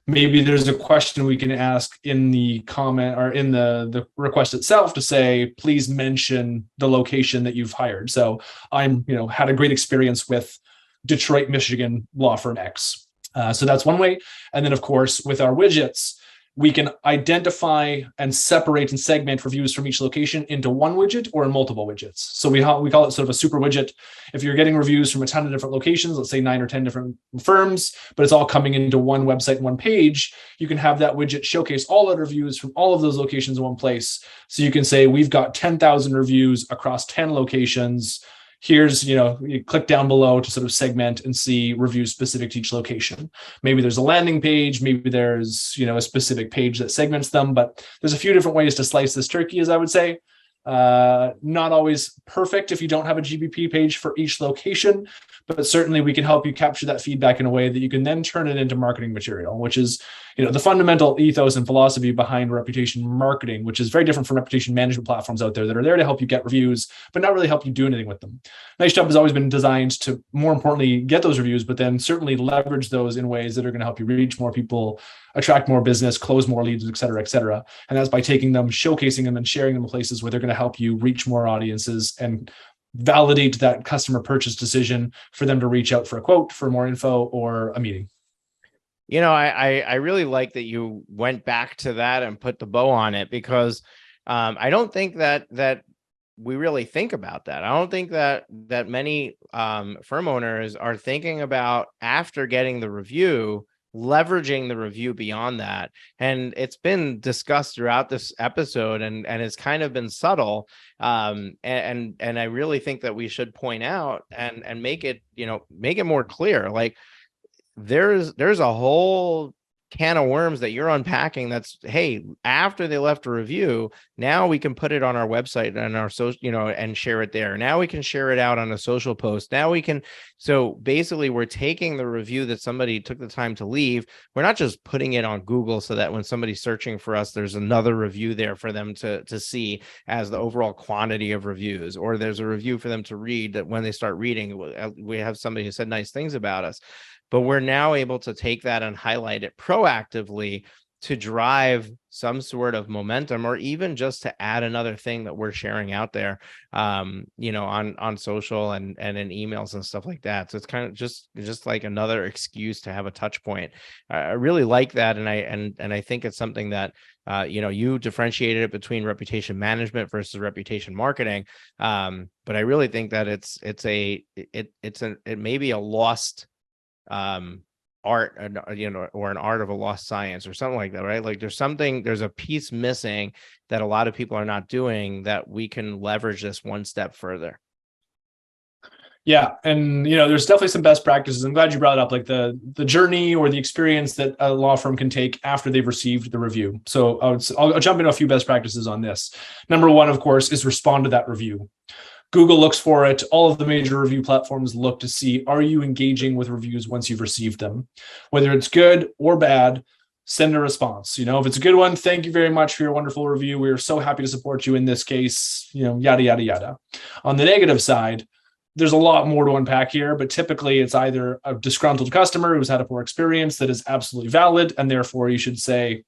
Maybe there's a question we can ask in the comment or in the request itself to say, please mention the location that you've hired. So I'm, had a great experience with Detroit, Michigan law firm X. So that's one way. And then of course, with our widgets, we can identify and separate and segment reviews from each location into one widget or in multiple widgets. So we call it sort of a super widget. If you're getting reviews from a ton of different locations, let's say 9 or 10 different firms, but it's all coming into one website, one page, you can have that widget showcase all the reviews from all of those locations in one place. So you can say, we've got 10,000 reviews across 10 locations. Here's, you click down below to sort of segment and see reviews specific to each location. Maybe there's a landing page, maybe there's, a specific page that segments them, but there's a few different ways to slice this turkey, as I would say. Not always perfect if you don't have a GBP page for each location, but certainly we can help you capture that feedback in a way that you can then turn it into marketing material, which is, the fundamental ethos and philosophy behind reputation marketing, which is very different from reputation management platforms out there that are there to help you get reviews, but not really help you do anything with them. Nice Job has always been designed to, more importantly, get those reviews, but then certainly leverage those in ways that are going to help you reach more people, attract more business, close more leads, et cetera, et cetera. And that's by taking them, showcasing them, and sharing them in places where they're going to help you reach more audiences and validate that customer purchase decision for them to reach out for a quote, for more info, or a meeting. I really like that you went back to that and put the bow on it, because I don't think that we really think about that. I don't think that many firm owners are thinking about, after getting the review, leveraging the review beyond that. And it's been discussed throughout this episode, and it's kind of been subtle. And I really think that we should point out and make it, make it more clear. Like, there's a whole can of worms that you're unpacking. That's, hey, after they left a review, now we can put it on our website and our social, and share it there. Now we can share it out on a social post. Now we can. So basically, we're taking the review that somebody took the time to leave. We're not just putting it on Google so that when somebody's searching for us, there's another review there for them to see as the overall quantity of reviews, or there's a review for them to read, that when they start reading, we have somebody who said nice things about us. But we're now able to take that and highlight it proactively to drive some sort of momentum, or even just to add another thing that we're sharing out there, on social and in emails and stuff like that. So it's kind of just like another excuse to have a touch point. I really like that. And I think it's something that, you differentiated it between reputation management versus reputation marketing. But I really think that it may be a lost art, or an art of a lost science, or something like that, right? Like, there's a piece missing that a lot of people are not doing, that we can leverage this one step further. Yeah. And, there's definitely some best practices. I'm glad you brought it up, like the journey or the experience that a law firm can take after they've received the review. So I'll jump into a few best practices on this. Number one, of course, is respond to that review. Google looks for it. All of the major review platforms look to see, are you engaging with reviews once you've received them? Whether it's good or bad, send a response. If it's a good one, thank you very much for your wonderful review. We are so happy to support you in this case, yada, yada, yada. On the negative side, there's a lot more to unpack here, but typically it's either a disgruntled customer who's had a poor experience that is absolutely valid, and therefore you should say,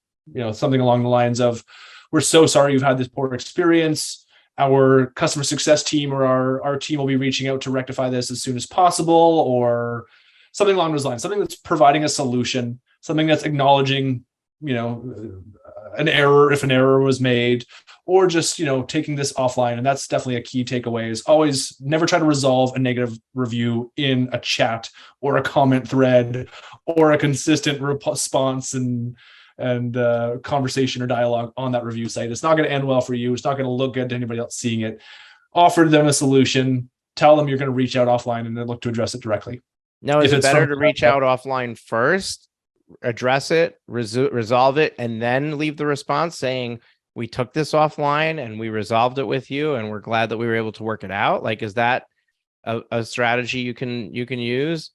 something along the lines of, we're so sorry you've had this poor experience. Our customer success team or our team will be reaching out to rectify this as soon as possible, or something along those lines, something that's providing a solution, something that's acknowledging, an error if an error was made, or just, taking this offline. And that's definitely a key takeaway, is always never try to resolve a negative review in a chat or a comment thread or a consistent response and conversation or dialogue on that review site. It's not going to end well for you. It's not going to look good to anybody else seeing it. Offer them a solution. Tell them you're going to reach out offline and then look to address it directly. Now, is it better to reach out offline first, address it, resolve it, and then leave the response saying, we took this offline and we resolved it with you, and we're glad that we were able to work it out? Like, is that a strategy you can use?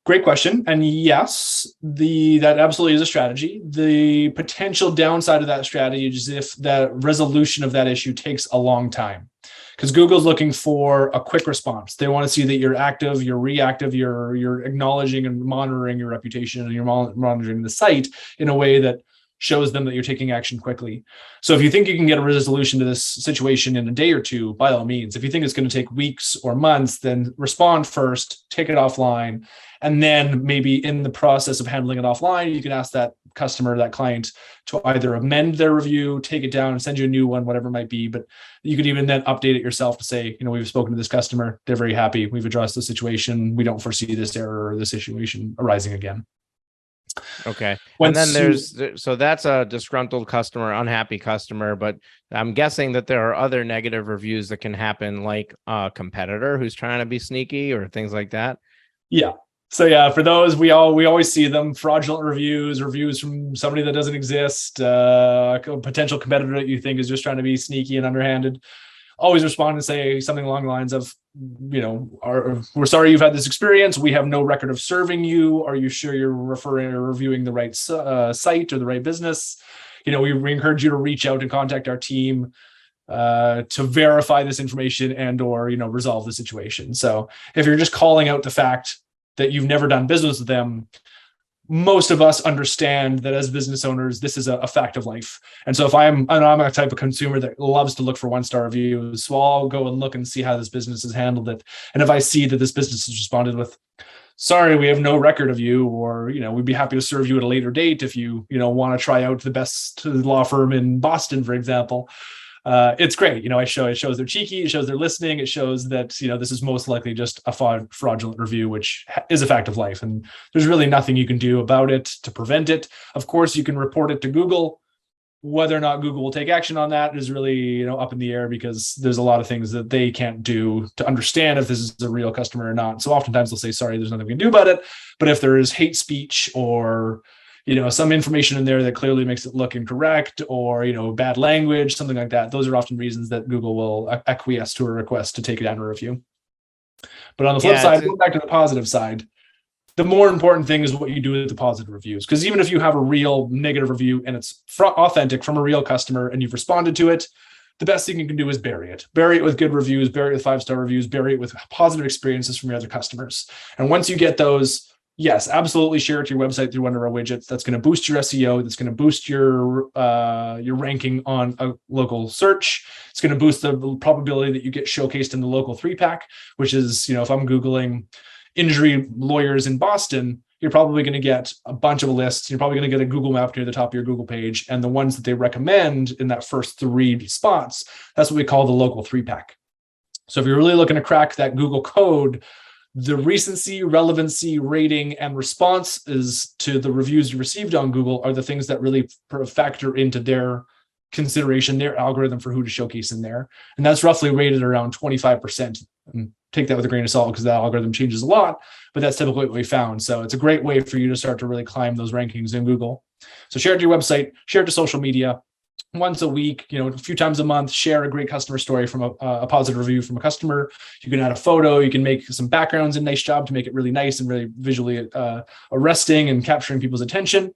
Great question. And yes, that absolutely is a strategy. The potential downside of that strategy is if that resolution of that issue takes a long time, because Google's looking for a quick response. They want to see that you're active, you're reactive, you're acknowledging and monitoring your reputation, and you're monitoring the site in a way that shows them that you're taking action quickly. So if you think you can get a resolution to this situation in a day or two, by all means. If you think it's going to take weeks or months, then respond first, take it offline. And then maybe in the process of handling it offline, you can ask that customer, that client, to either amend their review, take it down and send you a new one, whatever it might be. But you could even then update it yourself to say, we've spoken to this customer. They're very happy. We've addressed the situation. We don't foresee this error or this situation arising again. Okay. And then so that's a disgruntled customer, unhappy customer, but I'm guessing that there are other negative reviews that can happen, like a competitor who's trying to be sneaky or things like that. Yeah. So yeah, for those, we always see them: fraudulent reviews from somebody that doesn't exist, a potential competitor that you think is just trying to be sneaky and underhanded. Always respond and say something along the lines of, we're sorry you've had this experience. We have no record of serving you. Are you sure you're referring or reviewing the right site or the right business? We encourage you to reach out and contact our team to verify this information and or resolve the situation. So if you're just calling out the fact that you've never done business with them, most of us understand that as business owners, this is a fact of life. And so I'm a type of consumer that loves to look for 1-star reviews. So I'll go and look and see how this business has handled it. And if I see that this business has responded with, sorry, we have no record of you, or, we'd be happy to serve you at a later date if you, want to try out the best law firm in Boston, for example. it's great. It shows they're cheeky, it shows they're listening, it shows that, this is most likely just a fraudulent review, which is a fact of life. And there's really nothing you can do about it to prevent it. Of course, you can report it to Google. Whether or not Google will take action on that is really, up in the air, because there's a lot of things that they can't do to understand if this is a real customer or not. So oftentimes they'll say, sorry, there's nothing we can do about it. But if there is hate speech or, some information in there that clearly makes it look incorrect, or, bad language, something like that, those are often reasons that Google will acquiesce to a request to take it down a review. But on the flip side, going back to the positive side, the more important thing is what you do with the positive reviews. Because even if you have a real negative review and it's authentic from a real customer and you've responded to it, the best thing you can do is bury it. Bury it with good reviews, bury it with 5-star reviews, bury it with positive experiences from your other customers. And once you get those, yes, absolutely share it to your website through one of our widgets. That's going to boost your SEO. That's going to boost your ranking on a local search. It's going to boost the probability that you get showcased in the local 3-pack, which is, if I'm Googling injury lawyers in Boston, you're probably going to get a bunch of lists. You're probably going to get a Google map near the top of your Google page. And the ones that they recommend in that first 3 spots, that's what we call the local 3-pack. So if you're really looking to crack that Google code, the recency, relevancy, rating, and response is to the reviews you received on Google are the things that really factor into their consideration, their algorithm for who to showcase in there. And that's roughly rated around 25%. And take that with a grain of salt, because that algorithm changes a lot, but that's typically what we found. So it's a great way for you to start to really climb those rankings in Google. So share it to your website, share it to social media. Once a week, a few times a month, share a great customer story from a positive review from a customer. You can add a photo, you can make some backgrounds in Nice Job to make it really nice and really visually arresting and capturing people's attention.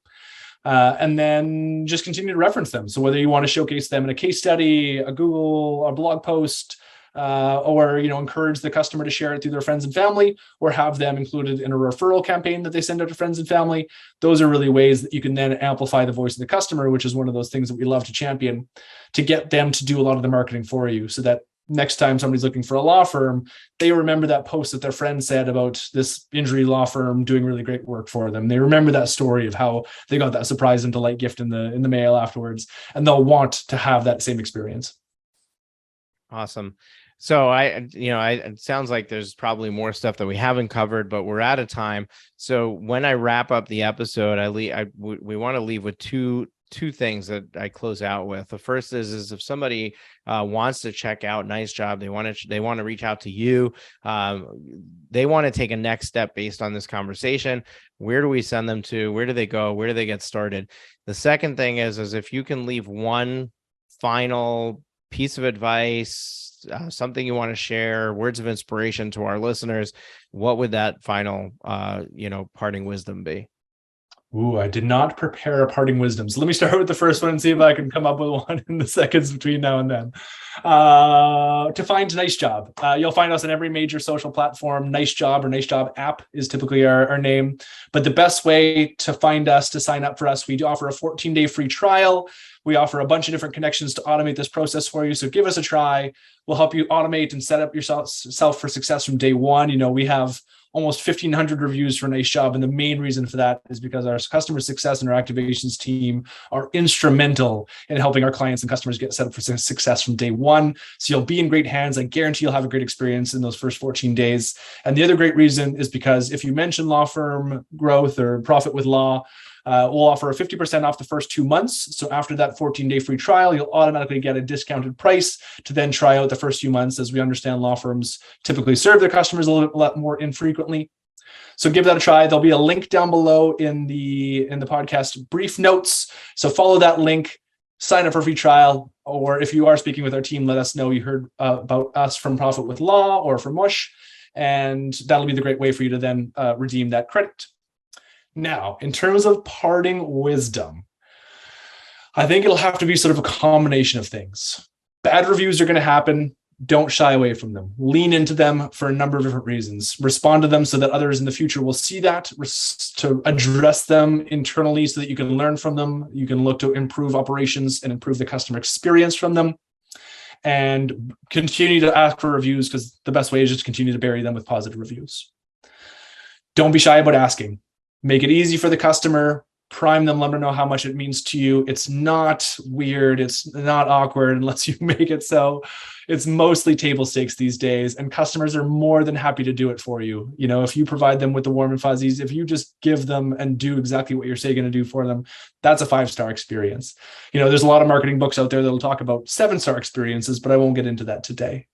And then just continue to reference them. So whether you want to showcase them in a case study, a blog post, or encourage the customer to share it through their friends and family, or have them included in a referral campaign that they send out to friends and family. Those are really ways that you can then amplify the voice of the customer, which is one of those things that we love to champion, to get them to do a lot of the marketing for you, so that next time somebody's looking for a law firm, they remember that post that their friend said about this injury law firm doing really great work for them. They remember that story of how they got that surprise and delight gift in the mail afterwards, and they'll want to have that same experience. Awesome. So it sounds like there's probably more stuff that we haven't covered, but we're out of time. So when I wrap up the episode, we want to leave with two things that I close out with. The first is if somebody wants to check out Nice Job, they want to reach out to you, they want to take a next step based on this conversation. Where do we send them to? Where do they go? Where do they get started? The second thing is if you can leave one final piece of advice, something you want to share, words of inspiration to our listeners, what would that final, parting wisdom be? Ooh, I did not prepare a parting wisdom. So let me start with the first one and see if I can come up with one in the seconds between now and then. To find Nice Job, you'll find us on every major social platform. Nice Job or Nice Job app is typically our name. But the best way to find us, to sign up for us, we do offer a 14-day free trial. We offer a bunch of different connections to automate this process for you. So give us a try. We'll help you automate and set up yourself for success from day one. We have almost 1,500 reviews for Nice Job. And the main reason for that is because our customer success and our activations team are instrumental in helping our clients and customers get set up for success from day one. So you'll be in great hands. I guarantee you'll have a great experience in those first 14 days. And the other great reason is because if you mention law firm growth or profit with law, we'll offer a 50% off the first 2 months. So after that 14-day free trial, you'll automatically get a discounted price to then try out the first few months. As we understand, law firms typically serve their customers a lot more infrequently. So give that a try. There'll be a link down below in the podcast brief notes. So follow that link, sign up for a free trial, or if you are speaking with our team, let us know you heard about us from Profit with Law or from uMoshe, and that'll be the great way for you to then redeem that credit. Now, in terms of parting wisdom, I think it'll have to be sort of a combination of things. Bad reviews are going to happen. Don't shy away from them. Lean into them for a number of different reasons. Respond to them so that others in the future will see that, to address them internally so that you can learn from them. You can look to improve operations and improve the customer experience from them. And continue to ask for reviews, because the best way is just to continue to bury them with positive reviews. Don't be shy about asking. Make it easy for the customer. prime them, let them know how much it means to you. It's not weird. It's not awkward unless you make it so. It's mostly table stakes these days, and customers are more than happy to do it for you. You know, if you provide them with the warm and fuzzies, if you just give them and do exactly what you're saying going to do for them, that's a 5-star experience. You know, there's a lot of marketing books out there that'll talk about 7-star experiences, but I won't get into that today.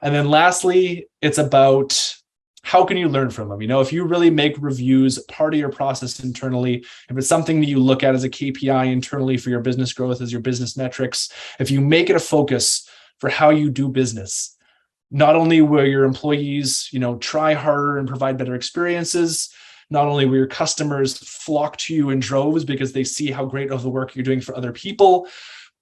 And then lastly, it's about how can you learn from them? You know, if you really make reviews part of your process internally, if it's something that you look at as a KPI internally for your business growth, as your business metrics, if you make it a focus for how you do business, not only will your employees, you know, try harder and provide better experiences, not only will your customers flock to you in droves because they see how great of the work you're doing for other people,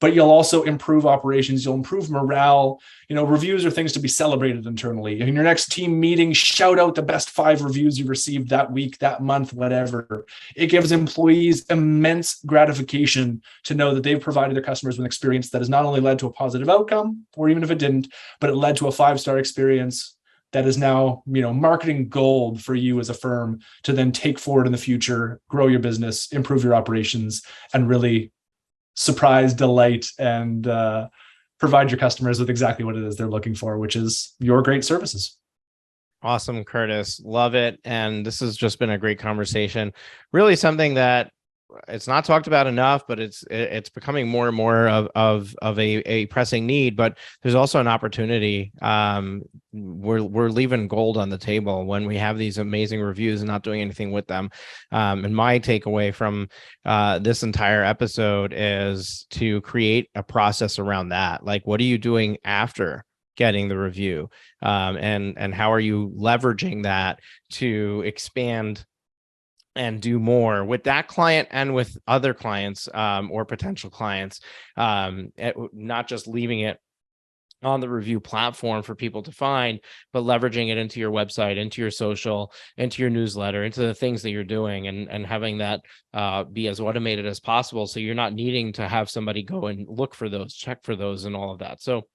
but you'll also improve operations, you'll improve morale. You know, reviews are things to be celebrated internally. In your next team meeting, shout out the best 5 reviews you received that week, that month, whatever. It gives employees immense gratification to know that they've provided their customers with an experience that has not only led to a positive outcome, or even if it didn't, but it led to a 5-star experience that is now, you know, marketing gold for you as a firm to then take forward in the future, grow your business, improve your operations, and really surprise, delight, and provide your customers with exactly what it is they're looking for, which is your great services. Awesome, Curtis. Love it. And this has just been a great conversation. Really something that it's not talked about enough, but it's becoming more and more of a pressing need. But there's also an opportunity. We're leaving gold on the table when we have these amazing reviews and not doing anything with them. And my takeaway from this entire episode is to create a process around that. Like, what are you doing after getting the review? And how are you leveraging that to expand and do more with that client and with other clients or potential clients, not just leaving it on the review platform for people to find, but leveraging it into your website, into your social, into your newsletter, into the things that you're doing, and having that be as automated as possible. So you're not needing to have somebody go and look for those, check for those, and all of that. So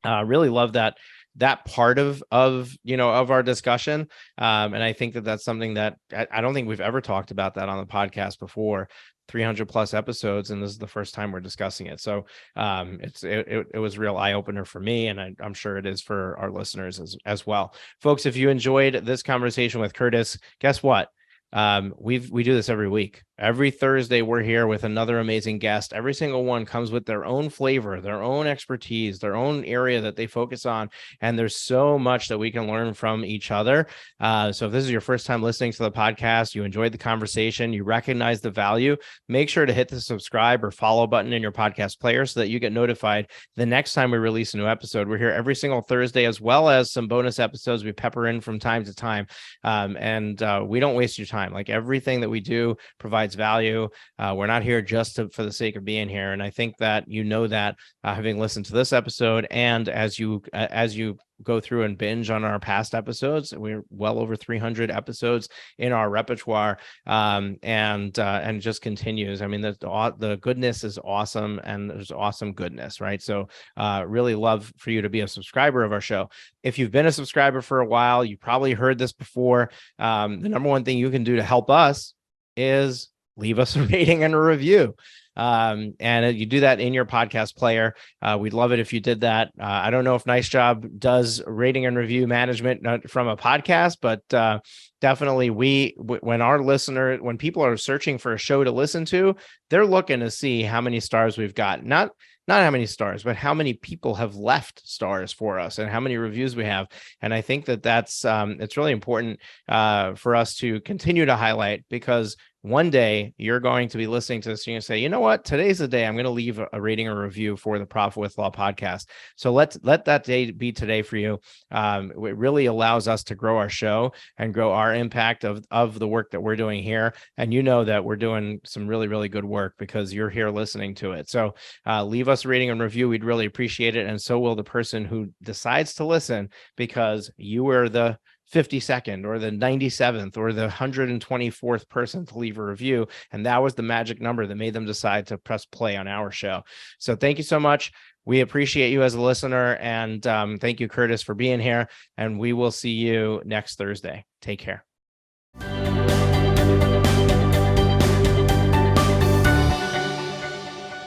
really love that part of our discussion. And I think that that's something that I don't think we've ever talked about that on the podcast before. 300 plus episodes, and this is the first time we're discussing it. So it was a real eye opener for me, and I'm sure it is for our listeners as well. Folks, if you enjoyed this conversation with Curtis, guess what? We do this every week. Every Thursday, we're here with another amazing guest. Every single one comes with their own flavor, their own expertise, their own area that they focus on. And there's so much that we can learn from each other. So if this is your first time listening to the podcast, you enjoyed the conversation, you recognize the value, make sure to hit the subscribe or follow button in your podcast player so that you get notified the next time we release a new episode. We're here every single Thursday, as well as some bonus episodes we pepper in from time to time. And we don't waste your time. Like, everything that we do provides value. We're not here just for the sake of being here. And I think that that having listened to this episode, and as you go through and binge on our past episodes, we're well over 300 episodes in our repertoire, and it just continues. I mean, the goodness is awesome, and there's awesome goodness, right? So really love for you to be a subscriber of our show. If you've been a subscriber for a while, you probably heard this before. The number one thing you can do to help us is leave us a rating and a review. And you do that in your podcast player. We'd love it if you did that. I don't know if Nice Job does rating and review management from a podcast, but definitely when people are searching for a show to listen to, they're looking to see how many stars we've got. Not how many stars, but how many people have left stars for us and how many reviews we have. And I think that's it's really important for us to continue to highlight, because one day you're going to be listening to this and you say, you know what, today's the day I'm going to leave a rating or review for the Profit with Law podcast. So let that day be today for you. It really allows us to grow our show and grow our impact of the work that we're doing here. And you know that we're doing some really, really good work because you're here listening to it. So leave us a rating and review. We'd really appreciate it. And so will the person who decides to listen, because you were the 52nd or the 97th or the 124th person to leave a review. And that was the magic number that made them decide to press play on our show. So thank you so much. We appreciate you as a listener. And thank you, Curtis, for being here. And we will see you next Thursday. Take care.